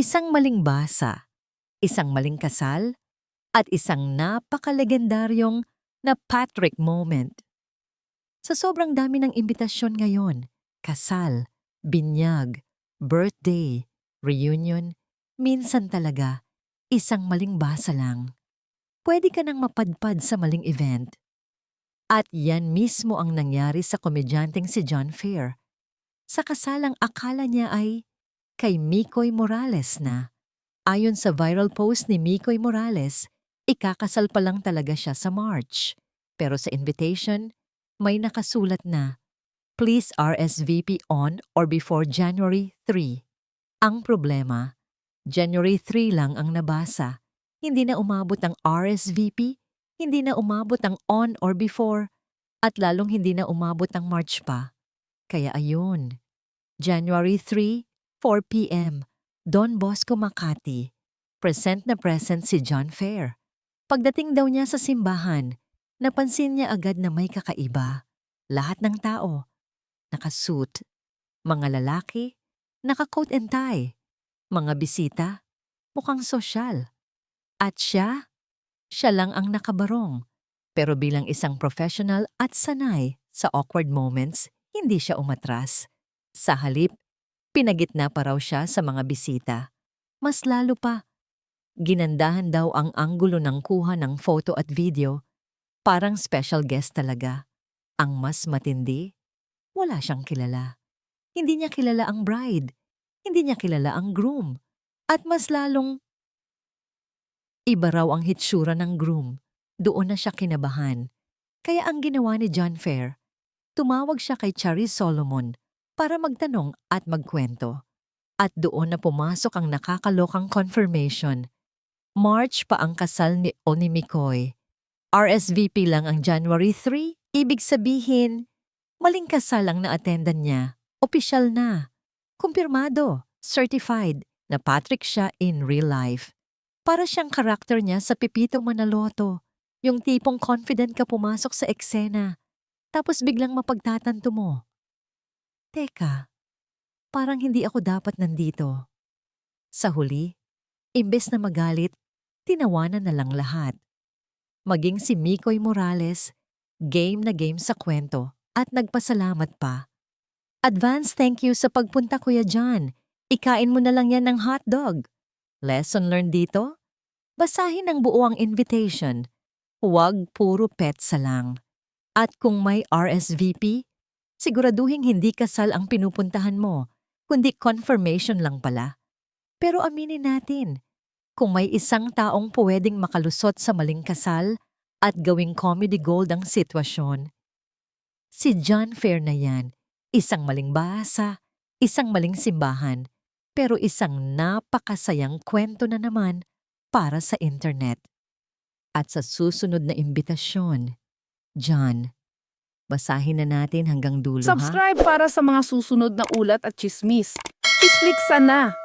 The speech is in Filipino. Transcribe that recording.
Isang maling basa, isang maling kasal, at isang napakalegendaryong na Patrick moment. Sa sobrang dami ng imbitasyon ngayon, kasal, binyag, birthday, reunion, minsan talaga, isang maling basa lang. Pwede ka nang mapadpad sa maling event. At yan mismo ang nangyari sa komedyanteng si John Fair. Sa kasalang akala niya ay kay Mikoy Morales na. Ayon sa viral post ni Mikoy Morales, ikakasal pa lang talaga siya sa March. Pero sa invitation, may nakasulat na, "Please RSVP on or before January 3." Ang problema, January 3 lang ang nabasa. Hindi na umabot ang RSVP, hindi na umabot ang on or before, at lalong hindi na umabot ang March pa. Kaya ayun, January 3, 4 p.m., Don Bosco, Makati. Present na present si John Fair. Pagdating daw niya sa simbahan, napansin niya agad na may kakaiba. Lahat ng tao, nakasuit. Mga lalaki, naka-coat and tie. Mga bisita, mukhang sosyal. At siya lang ang nakabarong. Pero bilang isang professional at sanay sa awkward moments, hindi siya umatras. Sa halip, pinagitna pa raw siya sa mga bisita. Mas lalo pa, ginandahan daw ang anggulo ng kuha ng photo at video. Parang special guest talaga. Ang mas matindi, wala siyang kilala. Hindi niya kilala ang bride. Hindi niya kilala ang groom. At mas lalong, iba raw ang hitsura ng groom. Doon na siya kinabahan. Kaya ang ginawa ni John Fair, tumawag siya kay Charis Solomon para magtanong at magkwento. At doon na pumasok ang nakakalokang confirmation. March pa ang kasal ni Oni Mikoy. RSVP lang ang January 3, ibig sabihin, maling kasal ang na-attendan niya. Opisyal na. Kumpirmado, certified, na Patrick siya in real life. Para siyang karakter niya sa Pepito Manaloto. Yung tipong confident ka pumasok sa eksena, tapos biglang mapagtatanto mo. Teka, parang hindi ako dapat nandito. Sa huli, imbes na magalit, tinawanan na lang lahat. Maging si Mikoy Morales, game na game sa kwento at nagpasalamat pa. Advance thank you sa pagpunta, Kuya John. Ikain mo na lang yan ng hotdog. Lesson learned dito? Basahin ang buo ang invitation. Huwag puro petsa lang. At kung may RSVP, siguraduhin hindi kasal ang pinupuntahan mo, kundi confirmation lang pala. Pero aminin natin, kung may isang taong pwedeng makalusot sa maling kasal at gawing comedy gold ang sitwasyon, si John Fair na yan. Isang maling basa, isang maling simbahan, pero isang napakasayang kwento na naman para sa internet. At sa susunod na imbitasyon, John, basahin na natin hanggang dulo, ha? Subscribe para sa mga susunod na ulat at chismis. Please click sana